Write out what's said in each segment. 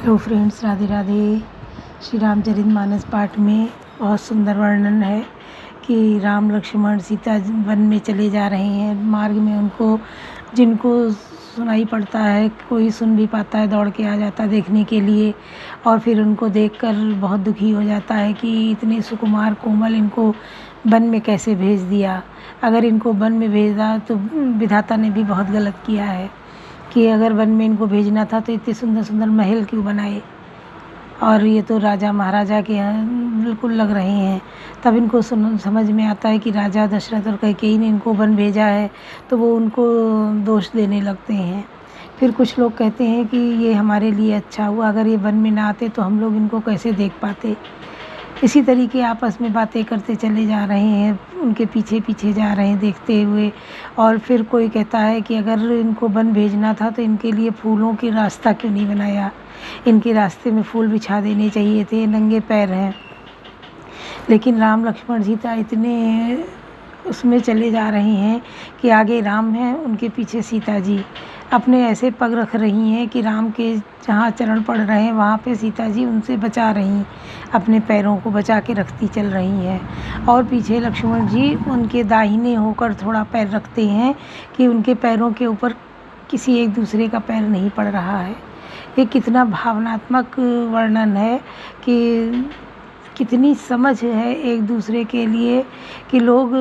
Hello friends, Radhe Radhe. Shri Ramcharitmanas पाठ में बहुत सुंदर वर्णन है कि राम लक्ष्मण सीता वन में चले जा रहे हैं। मार्ग में उनको जिनको सुनाई पड़ता है, कोई सुन भी पाता है, दौड़ के आ जाता है देखने के लिए, और फिर उनको देखकर बहुत दुखी हो जाता है कि इतने सुकुमार कोमल इनको वन में कैसे भेज दिया। अगर इनको वन में भेजा तो विधाता ने भी बहुत गलत किया है कि अगर वन में इनको भेजना था तो इतने सुंदर सुंदर महल क्यों बनाए, और ये तो राजा महाराजा के यहाँ बिल्कुल लग रहे हैं। तब इनको समझ में आता है कि राजा दशरथ और कैकेयी ने इनको वन भेजा है, तो वो उनको दोष देने लगते हैं। फिर कुछ लोग कहते हैं कि ये हमारे लिए अच्छा हुआ, अगर ये वन में ना आते तो हम लोग इनको कैसे देख पाते। इसी तरीके आपस में बातें करते चले जा रहे हैं, उनके पीछे पीछे जा रहे हैं देखते हुए। और फिर कोई कहता है कि अगर इनको वन भेजना था तो इनके लिए फूलों की रास्ता क्यों नहीं बनाया, इनके रास्ते में फूल बिछा देने चाहिए थे, नंगे पैर हैं। लेकिन राम लक्ष्मण सीता इतने उसमें चले जा रहे हैं कि आगे राम हैं, उनके पीछे सीता जी अपने ऐसे पग रख रही हैं कि राम के जहाँ चरण पड़ रहे हैं वहाँ पे सीता जी उनसे बचा रही, अपने पैरों को बचा के रखती चल रही हैं। और पीछे लक्ष्मण जी उनके दाहिने होकर थोड़ा पैर रखते हैं कि उनके पैरों के ऊपर किसी एक दूसरे का पैर नहीं पड़ रहा है। ये कितना भावनात्मक वर्णन है कि कितनी समझ है एक दूसरे के लिए कि लोग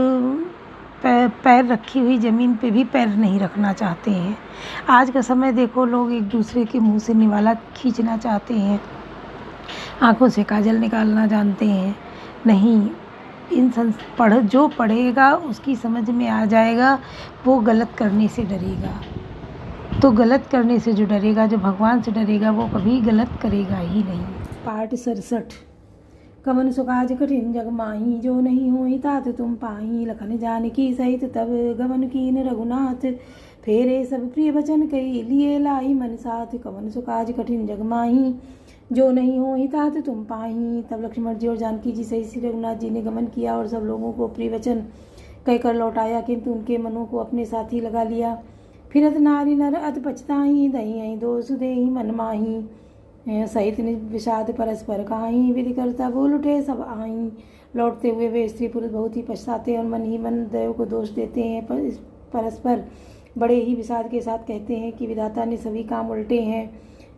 पैर रखी हुई ज़मीन पे भी पैर नहीं रखना चाहते हैं। आज का समय देखो, लोग एक दूसरे के मुंह से निवाला खींचना चाहते हैं, आंखों से काजल निकालना जानते हैं। नहीं, जो पढ़ेगा उसकी समझ में आ जाएगा, वो गलत करने से डरेगा। तो गलत करने से जो डरेगा, जो भगवान से डरेगा, वो कभी गलत करेगा ही नहीं। पाठ 67। कवन सुकाज कठिन जग माही, जो नहीं होई तात तुम पाही। लखन जानकी सहित तब गमन कीन रघुनाथ, फेरे सब प्रिय वचन कई लिए लाई मन साथ। कवन सुकाज कठिन जग माही, जो नहीं होई तात तुम पाही। तब लक्ष्मण जी और जानकी जी सहित श्री रघुनाथ जी ने गमन किया और सब लोगों को प्रिय वचन कहकर लौटाया, किंतु उनके मनों को अपने साथ ही लगा लिया। फिरत नारी नर अत पछताही, दही दोष देही मन माही। सहित विषाद परस्पर कहाई, विधि करता बोल उठे सब आई। लौटते हुए वे स्त्री पुरुष बहुत ही पछताते और मन ही मन देव को दोष देते हैं। परस्पर बड़े ही विषाद के साथ कहते हैं कि विधाता ने सभी काम उल्टे हैं।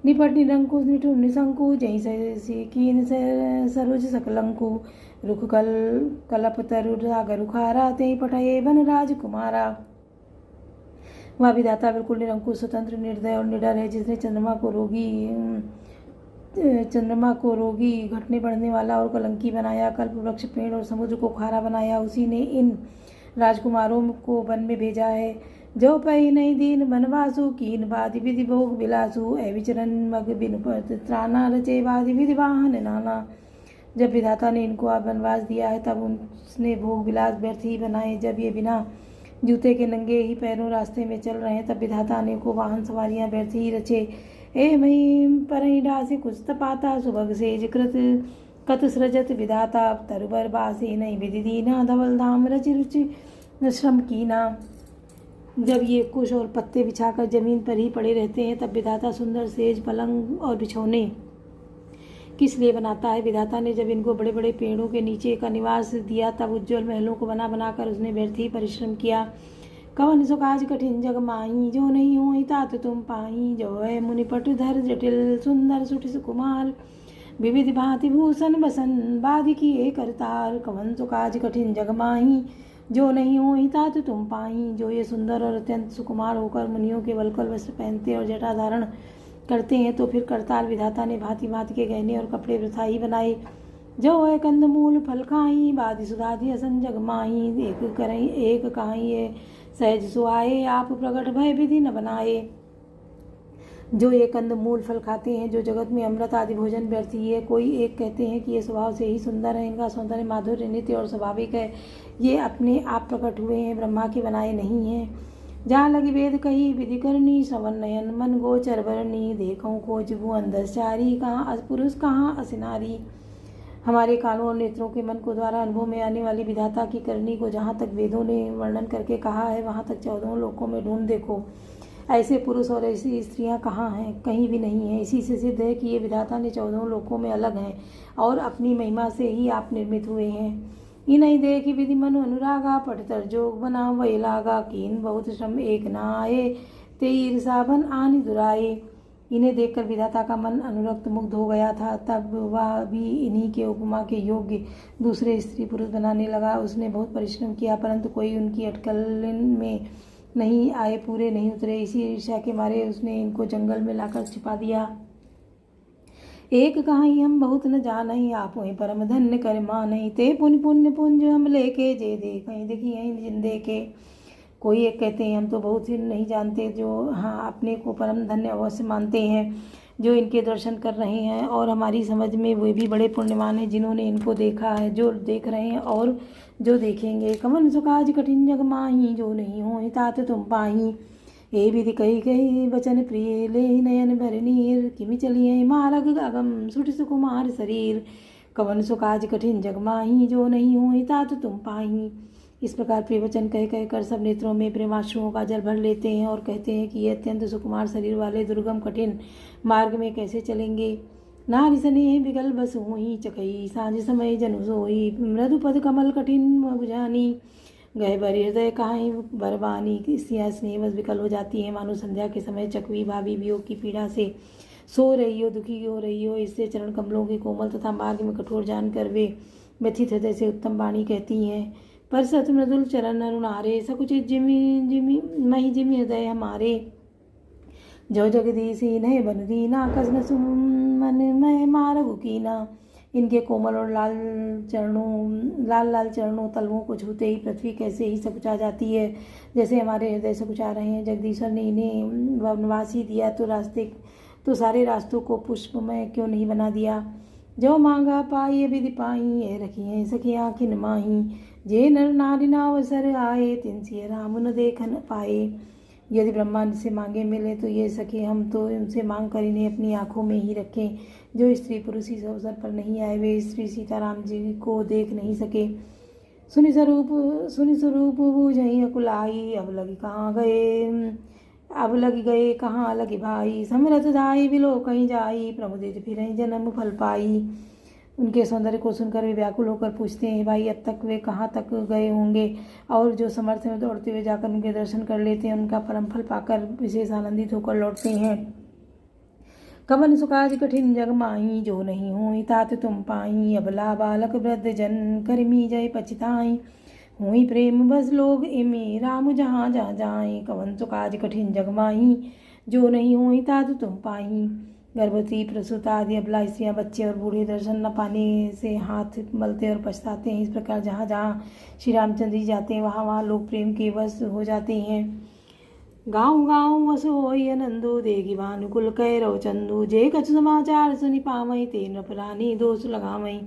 निपट निरंकुश निठुर निशंकु, जही कीन सरोज सकलंकु। रुख कलप तरु सागर उखारा, तेई पठाए वन राजकुमारा। वह विधाता बिल्कुल निरंकुश, स्वतंत्र, निर्दय और निडर है। जिसने चंद्रमा को रोगी घटने बढ़ने वाला और कलंकी बनाया, कल्प वृक्ष पेड़ और समुद्र को खारा बनाया, उसी ने इन राजकुमारों को वन में भेजा है। जो पई नहीं दीन बनवासु, कीन बादि विधि भोग विलासु। विचरण मग बिनु त्राना, रचे बादि विधि वाहन नाना। जब विधाता ने इनको वनवास दिया है तब उसने भोग विलास व्यर्थ ही बनाए। जब ये बिना जूते के नंगे ही पैरों रास्ते में चल रहे हैं तब विधाता ने को वाहन सवारियां व्यर्थ ही रचे। ए मई परई डासी कुछ तपाता, सुभग सेज कृत कत सृजत विधाता। तरुबर बासी नहीं विधि दीना, धवल धाम रचि रुचि श्रम कीना। जब ये कुश और पत्ते बिछाकर जमीन पर ही पड़े रहते हैं तब विधाता सुंदर सेज पलंग और बिछौने किस लिए बनाता है। विधाता ने जब इनको बड़े बड़े पेड़ों के नीचे का निवास दिया तब उज्ज्वल महलों को बना बनाकर उसने व्यर्थ ही परिश्रम किया। कवन सुकाज कठिन जग माही, जो नहीं होई तात तुम पाही। जो है मुनिपट धर जटिल सुंदर सुठ सुकुमार, विविध भांति भूषण बसन बाधि किए करतार। कवन सुकाज कठिन जग माही, जो नहीं होई तात तुम पाही। जो ये सुंदर और अत्यंत सुकुमार होकर मुनियों के वल्कल वस्त्र पहनते और जटा धारण करते हैं, तो फिर करताल विधाता ने भांति भांति के गहने और कपड़े वृथा ही बनाए। जो है कंद मूल फल खाई, बादि सुधाधि असन जग माही। एक करई एक कहाई, सहज सुहाए, आप प्रगट भय विधि न बनाए। जो ये कंद मूल फल खाते हैं, जो जगत में अमृत आदि भोजन व्यर्थ ही है। कोई एक कहते हैं कि ये स्वभाव से ही सुंदर है, इनका सौंदर्य माधुर्य नित्य और स्वाभाविक है, ये अपने आप प्रकट हुए हैं, ब्रह्मा के बनाए नहीं हैं। जहाँ लगी वेद कही विधि करनी, श्रवण नयन मन गोचर वरनी। देखो खोज भुवन दसचारी, कहाँ अस पुरुष कहाँ अस नारी। हमारे कानों और नेत्रों के मन को द्वारा अनुभव में आने वाली विधाता की करनी को जहाँ तक वेदों ने वर्णन करके कहा है, वहाँ तक 14 लोकों में ढूंढ देखो। ऐसे पुरुष और ऐसी स्त्रियां कहाँ हैं? कहीं भी नहीं हैं। इसी से सिद्ध है कि ये विधाता ने 14 लोकों में अलग हैं और अपनी महिमा से ही आप निर्मित हुए हैं। इन्हीं देख विधि मनु अनुरागा पठतर जोग बना वही लागा कीन बहुत श्रम एक न आए ते ईर्षावन आनि दुराए। इन्हें देखकर विधाता का मन अनुरक्त मुग्ध हो गया था। तब वह भी इन्हीं के उपमा के योग्य दूसरे स्त्री पुरुष बनाने लगा। उसने बहुत परिश्रम किया परंतु कोई उनकी अटकल में नहीं आए, पूरे नहीं उतरे। इसी ईर्ष्या के मारे उसने इनको जंगल में लाकर छिपा दिया। एक कहाई हम बहुत न जानई आप वहीं परम धन्य कर मानई ते पुण्य पुंज हम लेके जे दे कहीं देखी यहीं जिंदे के। कोई एक कहते हैं हम तो बहुत ही नहीं जानते, जो हाँ अपने को परम धन्य अवश्य मानते हैं जो इनके दर्शन कर रहे हैं, और हमारी समझ में वे भी बड़े पुण्यवान हैं जिन्होंने इनको देखा है, जो देख रहे हैं और जो देखेंगे। कमन सुकाज कठिन जग माही जो नहीं हो तात तुम पाही ए विधि कही गई वचन प्रिय ले नयन भर नीर किमि चलिए मारग अगम सुट सुकुमार शरीर। कवन सुकाज कठिन जग माही जो नहीं हो तात तुम पाही। इस प्रकार प्रिय वचन कह कह कर सब नेत्रों में प्रेमाश्रुओं का जल भर लेते हैं और कहते हैं कि ये अत्यंत सुकुमार शरीर वाले दुर्गम कठिन मार्ग में कैसे चलेंगे। नारी स्नेह बिगल बस हुई चकई सांझ समय जनु सोई मृदुपद कमल कठिन बुझानी गए बरी हृदय कहाई बरबानी। स्त्रियाँ स्नेहवश विकल हो जाती हैं, मानो संध्या के समय चकवी भाभी वियोग की पीड़ा से सो रही हो, दुखी हो रही हो। इससे चरण कमलों के कोमल तथा मार्ग में कठोर जानकर वे व्यथित हृदय से उत्तम वाणी कहती हैं। पर सत मृदुल चरण अरुणारे सकुचित जिमि जिमि मही जिमि हृदय हमारे जो जगदीशी नय बन दीना कसन सुमन मैं मारगु कीना। इनके कोमल और लाल चरणों तलवों को छूते ही पृथ्वी कैसे ही सकुचा जाती है, जैसे हमारे हृदय सकुचा रहे हैं। जगदीश्वर ने इन्हें वनवास ही दिया तो सारे रास्तों को पुष्पमय क्यों नहीं बना दिया। जो मांगा पाई विधि पाई ये रखिए सखियाँ खिन माही जे नर नारी नावसर आए तिनसी राम न देखन पाए। यदि ब्रह्मा से मांगे मिले तो ये सखी हम तो उनसे मांग कर इन्हें अपनी आंखों में ही रखें। जो स्त्री पुरुष इस अवसर पर नहीं आए वे श्री सीताराम जी को देख नहीं सके। सुनि स्वरूप बूझई अकुलाई अब लगी गए कहाँ लगी भाई समरथ दाई बिलो कहीं जाई प्रमुदित फिर जन्म फल पाई। उनके सौंदर्य को सुनकर वे व्याकुल होकर पूछते हैं भाई अब तक वे कहाँ तक गए होंगे, और जो समर्थ में दौड़ते हुए जाकर उनके दर्शन कर लेते हैं उनका परम फल पाकर विशेष आनंदित होकर लौटते हैं। कवन सुकाज कठिन जग माही जो नहीं हुई तात तुम पाई अबला बालक वृद्ध जन करमी जय पछताई हुई प्रेम बस लोग इमे राम जहाँ जहाँ जाए। कवन सुकाज कठिन जग माही जो नहीं हुई तात तुम पाई। गर्भवती प्रसूत आदि अबला स्त्रियाँ बच्चे और बूढ़े दर्शन न पाने से हाथ मलते और पछताते हैं। इस प्रकार जहाँ जहाँ श्री रामचंद्र जी जाते हैं वहाँ वहाँ लोग प्रेम के वश हो जाते हैं। गाँव गाँव वस होई आनंदो देगी भानुकुल कैरव चंदू जे कछु समाचार सुनि पावई ते नृपरानी दोष लगावई।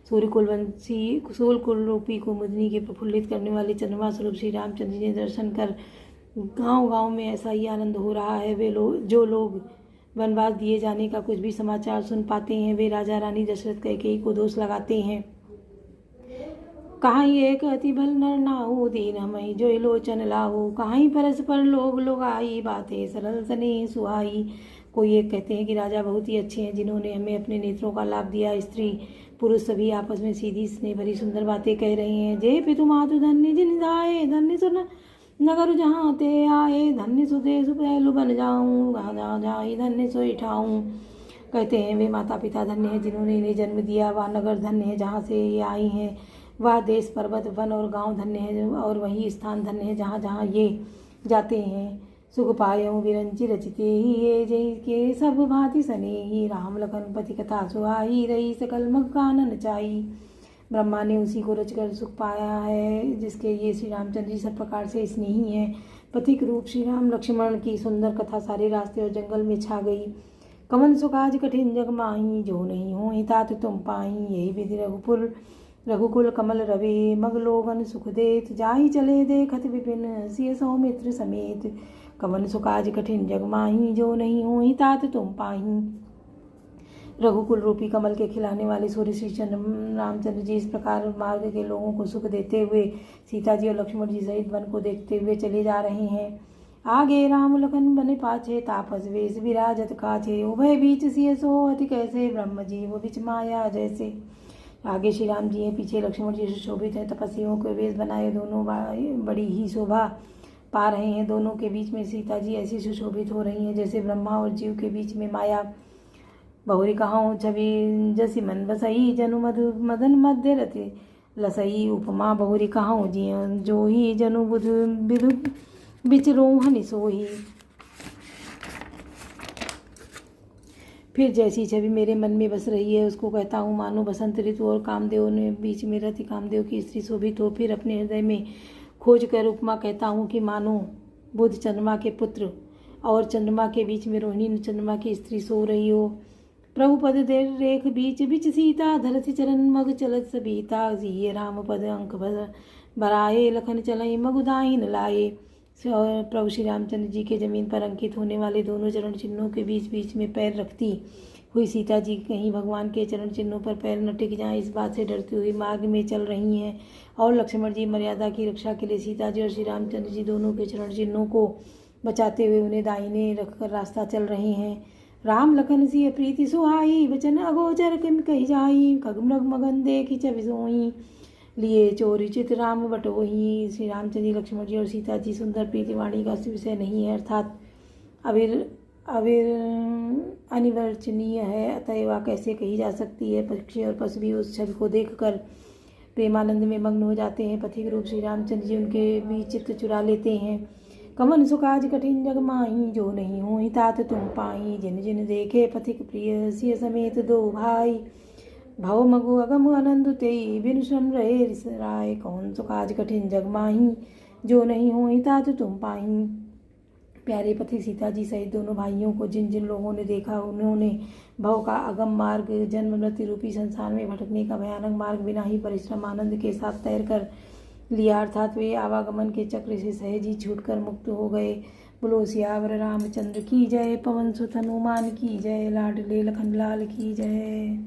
सूर्यकुल रूपी कुमुदनी के प्रफुल्लित करने वाले चंद्रमा स्वरूप श्री रामचंद्र जी ने दर्शन कर गाँव गाँव में ऐसा ही आनंद हो रहा है। वे जो लोग वनवास दिए जाने का कुछ भी समाचार सुन पाते हैं वे राजा रानी दशरथ कैकेयी को दोष लगाते हैं। कहीं एक अति भल नर नाहु दीन मई जो लोचन लाहु कहीं परस्पर लोग आई बातें सरल सने सुहाई। कोई एक कहते हैं कि राजा बहुत ही अच्छे हैं जिन्होंने हमें अपने नेत्रों का लाभ दिया। स्त्री पुरुष सभी आपस में सीधी स्नेह भरी सुंदर बातें कह रहे हैं। जय पितु मातु धन्य जिन जाए धन्य सुन नगर जहाँ ते आए धन्य सुदे सुपहलु बन जाऊँ जहाँ जाई धन्य सोई ठाऊँ। कहते हैं वे माता पिता धन्य हैं जिन्होंने इन्हें जन्म दिया। वह नगर धन्य है जहाँ से ये आई हैं। वह देश पर्वत वन और गांव धन्य है और वही स्थान धन्य है जहाँ जहाँ ये जाते हैं। सुख पायऊ विरंचि रचिते ही ये जय के सब भांति सने ही राम लखन पति कथा सुहाई रही सकल मग कानन चाई। ब्रह्मा ने उसी को रचकर सुख पाया है जिसके ये श्री रामचंद्र जी सब प्रकार से स्नेही हैं। पथिक रूप श्री राम लक्ष्मण की सुंदर कथा सारे रास्ते और जंगल में छा गई। कमन सुकाज कठिन जग माही जो नहीं हो तात तुम पाई यही विधि रघुकुल कमल रवि मग लोगन सुख देत जाहि चले देखत विपिन सिय सौमित्र समेत। कमन सुकाज कठिन जग माही जो नहीं हो तात तुम पाही। रघुकुल रूपी कमल के खिलाने वाले सूर्य श्री रामचंद्र जी इस प्रकार मार्ग के लोगों को सुख देते हुए सीता जी और लक्ष्मण जी सहित वन को देखते हुए चले जा रहे हैं। आगे राम लखन बने पाछे, तापस वेश विराजत काछे, उभय बीच सिय सो अति कैसे, ब्रह्म जीव बिच माया जैसे। आगे श्री राम जी हैं, पीछे लक्ष्मण जी सुशोभित हैं, तपस्वियों के वेश बनाए दोनों बड़ी ही शोभा पा रहे हैं। दोनों के बीच में सीता जी ऐसी सुशोभित हो रही हैं जैसे ब्रह्मा और जीव के बीच में माया। बहुरी कहाऊँ छवि जसी मन बसई, जनु मधु मदन मध्य रति लसई, उपमा बहुरी कहाऊँ जिय जो ही, जनु बुध विधु बिचरो हनि सोही। फिर जैसी छवि मेरे मन में बस रही है उसको कहता हूँ मानो बसंत ऋतु और कामदेव ने बीच में रति कामदेव की स्त्री शोभित हो। फिर अपने हृदय में खोज कर उपमा कहता हूँ कि मानो बुध चंद्रमा के पुत्र और चंद्रमा के बीच में रोहिणी चंद्रमा की स्त्री सो रही हो। प्रभु पद देर रेख बीच बिच सीता, धरती चरण मग चलत सबीता, जिये राम पद अंक भराए, लखन चलई मगुदाइन लाए। प्रभु श्री रामचंद्र जी के जमीन पर अंकित होने वाले दोनों चरण चिन्हों के बीच बीच में पैर रखती हुई सीता जी कहीं भगवान के चरण चिन्हों पर पैर न टिक जाएं इस बात से डरती हुई मार्ग में चल रही हैं। और लक्ष्मण जी मर्यादा की रक्षा के लिए सीता जी और श्री रामचंद्र जी दोनों के चरण चिन्हों को बचाते हुए उन्हें दाहिने रखकर रास्ता चल रहे हैं। राम लखन सिय प्रीति सुहाई, वचन अगोचर किम कही जाई, खगमृग मगन देखी छवि सोई, लिए चोरी चित राम बटोही। श्री रामचंद्र जी लक्ष्मण जी और सीता जी सुंदर प्रीतिवाणी का विषय नहीं है, अर्थात अनिर्वचनीय है, अतएव वह कैसे कही जा सकती है। पक्षी और पशु भी उस छवि को देखकर प्रेमानंद में मग्न हो जाते हैं। पथिक रूप श्री रामचंद्र जी उनके भी चित्त चुरा लेते हैं। कमन सुकाज कठिन जग माही, जो नहीं हो तात तुम पाई, जिन जिन देखे पथिक प्रिय सिय समेत दो भाई, भव मगु अगम आनंद तेई, बिन श्रम रहे रिसराय, कौन सुकाज कठिन जग माही, जो नहीं हो तात तुम पाही। प्यारे पति सीता जी सहित दोनों भाइयों को जिन जिन लोगों ने देखा उन्होंने भव का अगम मार्ग, जन्म मृत्यु रूपी संसार में भटकने का भयानक मार्ग बिना ही परिश्रम आनंद के साथ तैर कर लिया, अर्थात वे आवागमन के चक्र से सहज ही छूटकर मुक्त हो गए। बोलो सियावर रामचंद्र की जय, पवन सुत हनुमान की जय, लाडले लखन लाल की जय।